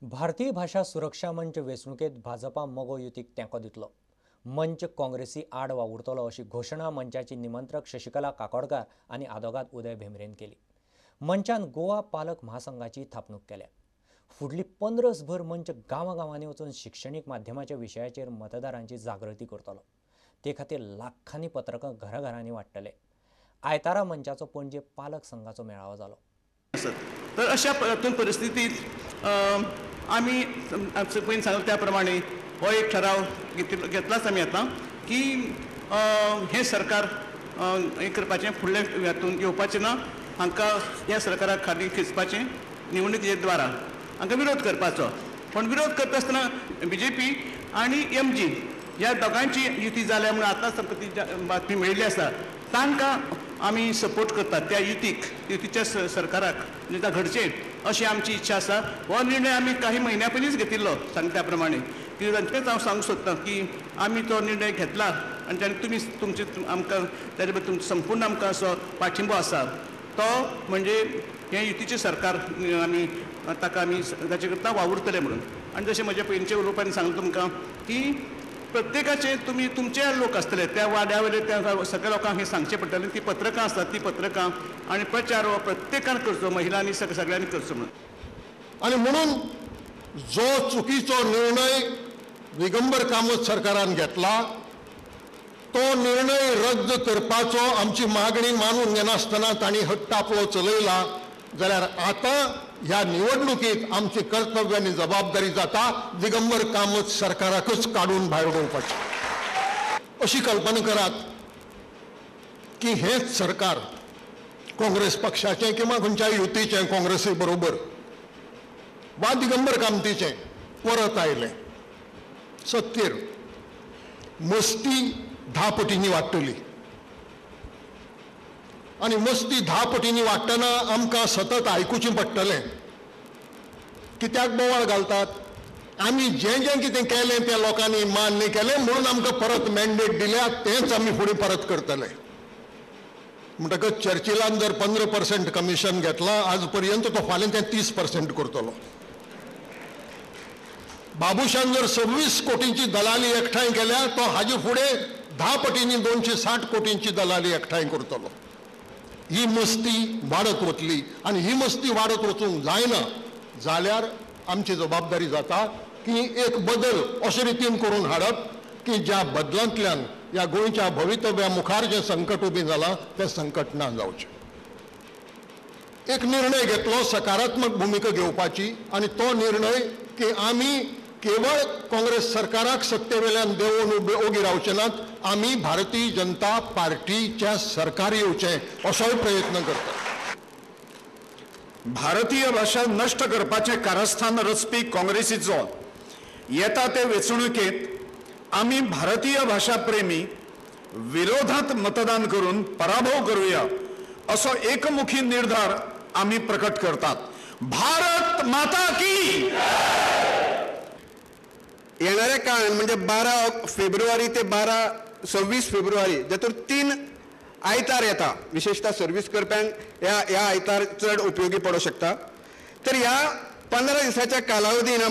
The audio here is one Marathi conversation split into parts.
भारतीय भाषा सुरक्षा मंच वेंचणुकेत भाजपा मगो युतीक तेंको दितलो. मंच काँग्रेसी आड वावुरतलो अशी घोषणा मंचाची निमंत्रक शशिकला काकोडकर आणि आदोगाद उदय भेंब्रेन केली. मंचान गोवा पालक महासंघाची थापणूक केल्या. फुडली 15 भर मंच गांवांनी वचून शिक्षणीक माध्यमाच्या विशयाचेर मतदारांची जागृती करतलो. ते खातीर लाखांनी पत्रकां घरांनी वाटतले. आयतारा मंचाचो पणजे पालक संघाचो मेळावो जालो. तर अशा परिस्थितीत आम्ही पयलीं सांगले त्या प्रमाणे हो एक ठराव घेतलाच आमी आतां की हे सरकार हें करपाचें फुडले हातून येवपाचें ना. हांकां ह्या सरकाराक खाली खिचपाचें निवडणुकीच्या द्वारा हांकां विरोध करपाचो. पण विरोध करता आसतना BJP आनी MG ह्या दोगांची युती जाल्या म्हणून आतांच आमकां ती बातमी मेळिल्ली आसा. तांकां आमी सपोर्ट करतात, त्या युतीच्या सरकाराक निदान घडचें अशी आमची इच्छा आसा. हो निर्णय आमी काही म्हयन्या पयलींच घेतिल्लो सांगता त्या प्रमाणे की तांचेच हांव सांगूंक सोदतां की आमी तो निर्णय घेतला आनी ताणें तुमी तुमचे आमकां ताजे बद्दल तुमचो संपूर्ण आमकां असो पाठिंबो आसा. तो म्हणजे हें युतीचें सरकार आमी ताका आमी ताचे करता वावुरतले म्हणून. आनी जशें म्हज्या पयलींच्या उलोवपांनी सांगलें तुमकां की प्रत्येकाचे तुमचे लोक आसतले त्या वाड्या वयले त्या सगळ्या लोकांक हें सांगचें पडटलें. ती पत्रकां आसतात, ती पत्रकां आनी प्रचार हो प्रत्येकान करचो, महिलांनी सगळ्यांनी करचो म्हणून. आणि म्हणून जो चुकीचो निर्णय दिगंबर कामत सरकारान घेतला तो निर्णय रद्द करपाचो आमची मागणी मानून घेनासतना तांणी हट्ट आपलो चलयला जाल्यार आतां ह्या निवडणुकीत आमची कर्तव्य आनी जबाबदारी जाता दिगंबर कामत सरकाराकच काडून भायर उडोवपाची. अशी कल्पना करात की हेच सरकार काँग्रेस पक्षाचें किंवा खंयच्याय युतीचें काँग्रेसी बरोबर वा दिगंबर कामतीचें परत आयलें. सत्तेर मस्ती 10 पटींनी वाडटली आनी मस्ती 10 पटींनी वाडटना आमकां सतत आयकुचें पडटलें. कित्याक बोवाळ घालतात? आमी जें कितें केलें त्या लोकांनी मान्य केलें म्हणून आमकां परत मॅन्डेट दिल्या, तेंच आमी फुडें परत करतले. म्हणटकच चर्चिलान जर 15% कमिशन घेतलां आज पर्यंत तो फाल्यां तें 30% करतलो. बाबुशान जर 26 कोटींची दलाली एकठांय केल्या तो हाजे फुडें 10 पटींनी 260 कोटींची दलाली एकठांय करतलो. ही मस्ती वाडत वतली आनी ही मस्ती वाडत वचूंक जायना जाल्यार आमची जबाबदारी जाता की एक बदल अशे रितीन करून हाडप की ज्या बदलांतल्यान ह्या गोंयच्या भवितव्या मुखार जें संकट उबें जालां तें संकट ना जावचें. एक निर्णय घेतलो सकारात्मक भुमिका घेवपाची आनी तो निर्णय की आमी केवळ काँग्रेस सरकाराक सत्ते वेल्यान देंवोवन ओगी रावचे नात, आमी भारतीय जनता पार्टीच्या सरकार येवचें असोय प्रयत्न करतात. भारतीय भाषा नष्ट करपाचें कारस्थान रचपी काँग्रेसीचो येता ते वेंचणुकेंत आमी भारतीय भाषा प्रेमी विरोधात मतदान करून पराभव करूया असो एकमुखी निर्धार आमी प्रकट करतात. भारत माता की. येणाऱ्या काळात म्हणजे 12 फेब्रुवारी ते 26 फेब्रुवारी जातूर 3 आयतार येता. विशेषतः सर्व्हिस करप्यांक ह्या आयतार चड उपयोगी पडूंक शकता. तर ह्या 15 दिसाच्या कालावधीन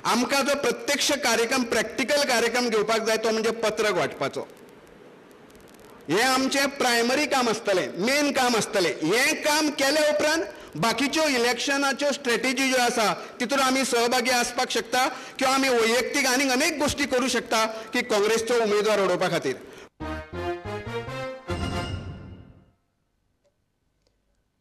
आमकां जो प्रत्यक्ष कार्यक्रम प्रॅक्टिकल कार्यक्रम घेवपाक जाय तो म्हणजे पत्रक वाटपाचो. हें आमचें प्रायमरी काम आसतलें, मेन काम आसतलें. हें काम केल्या उपरांत बाकीच्यो इलेक्शनाच्यो स्ट्रॅटेजी ज्यो आसा तितून आमी सहभागी आसपाक शकता किंवा आमी वैयक्तीक आनीक अनेक गोश्टी करूं शकता की काँग्रेसचो उमेदवार अडोवपा खातीर.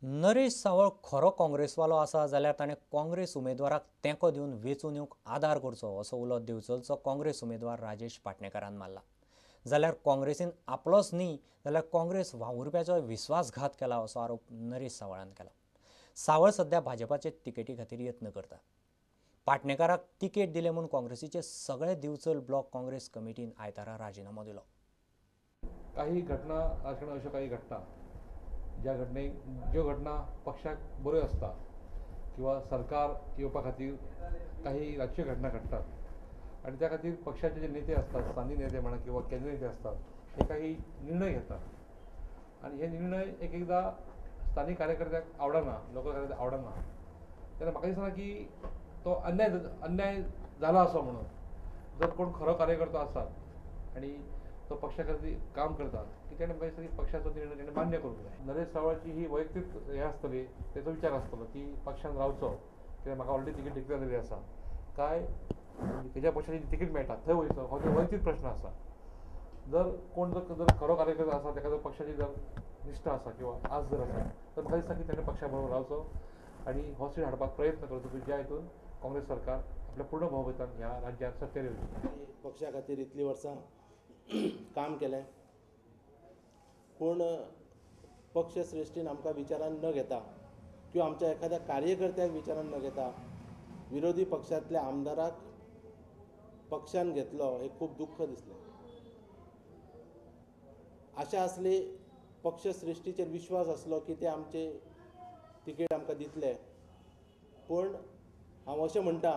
नरेश सावळ खरो काँग्रेसवालो आसा जाल्यार ताणें काँग्रेस उमेदवाराक तेंको दिवन वेंचून येवंक आदार करचो असो उलो दिवचलचो काँग्रेस उमेदवार राजेश पाटणेकरान मारला. जाल्यार काँग्रेसीन आपलोच न्ही जाल्यार काँग्रेस वावुरप्याचो विस्वासघात केला असो आरोप नरेश सावळान केला. सावळ सध्या भाजपाचे तिकेटी खातीर यत्न करता. पाटणेकाराक तिकेट दिले म्हूण काँग्रेसीचे सगळे दिवचल ब्लॉक काँग्रेस कमिटीन आयतारा राजिनामो दिलो. काही घटना राजकारणात अशो काही घडटा ज्यो घटना पक्षाक बऱ्यो आसता किंवा सरकार येवपा खातीर काही राजकीय घटना घडटात आनी त्या खातीर पक्षाचे जे नेते असतात, स्थानीय नेते म्हणा किंवा केंद्रीय नेते असतात, हे काही निर्णय घेतात आणि हे निर्णय एकदा स्थानिक कार्यकर्त्यांक आवडना, लोकल कार्यकर्त्यांक आवडना. तेन्ना म्हाका दिसना की तो अन्याय झाला असो म्हणून जर कोण खरो कार्यकर्तो आसात आणि तो पक्षा खातीर काम करतात की तेणें खंय तरी पक्षाचो निर्णय तेणें मान्य करूंक जाय. नरेश सावळाची ही वैयक्तीक हें आसतली, तेचो विचार आसतलो की पक्षान रावचो कित्याक म्हाका ऑलरेडी तिकीट डिक्लेअर जाल्ली आसा काय तेज्या पक्षाची तिकीट मेळटा थंय वयचो हो तो वैयक्तीक प्रश्न आसा. जर कोण जर खरो कार्यकर्तो आसा ताका जर पक्षाची जर निश्ठा आसा किंवा आस जर आसा तर म्हाका दिसता की ताणें पक्षा बरोबर रावचो आनी हो सीट हाडपाक प्रयत्न करचो की ज्या हितून काँग्रेस सरकार आपल्या पूर्ण भोवभितान ह्या राज्यांत सत्तेर येवची. पक्षा खातीर इतलीं वर्सां काम केलें पूण पक्ष श्रेश्ठीन आमकां विचारान न घेता किंवा आमच्या एखाद्या कार्यकर्त्याक विचारान न घेता विरोधी पक्षांतल्या आमदाराक पक्षान घेतलो हें खूब दुख्ख दिसलें. आशा आसली पक्ष श्रेश्ठीचेर विश्वास आसलो की ते आमचे तिकेट आमकां दितले पूण हांव अशें म्हणटा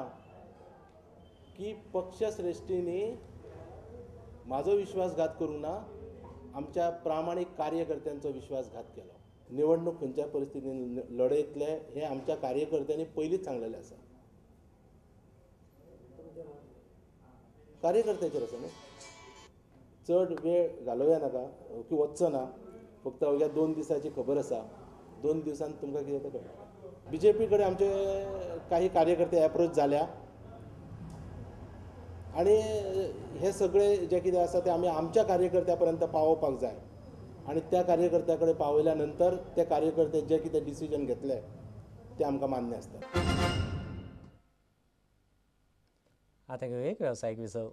की पक्ष श्रेश्ठींनी म्हाजो विश्वासघात करूंक ना, आमच्या प्रामाणीक कार्यकर्त्यांचो विश्वासघात केलो. निवडणूक खंयच्या परिस्थितीन लडयतले हें आमच्या कार्यकर्त्यांनी पयलींच सांगलेलें आसा. कार्यकर्त्याचेर आसा न्ही, चड वेळ घालोवया नाका की वचचो ना. फक्त अवघ्या 2 दिसाची खबर आसा, 2 दिवसांत तुमकां कितें तें कळटा. BJP कडेन आमचे काही कार्यकर्ते एप्रोच जाल्या आणि हे सगळे जे कितें आसा ते आमी आमच्या कार्यकर्त्या पर्यंत पावोवपाक जाय आणि त्या कार्यकर्त्या कडेन पावयल्या नंतर ते कार्यकर्ते जे कितें डिसिजन घेतले ते आमकां मान्य आसता. आता घेऊ एक व्यावसायिक विसव.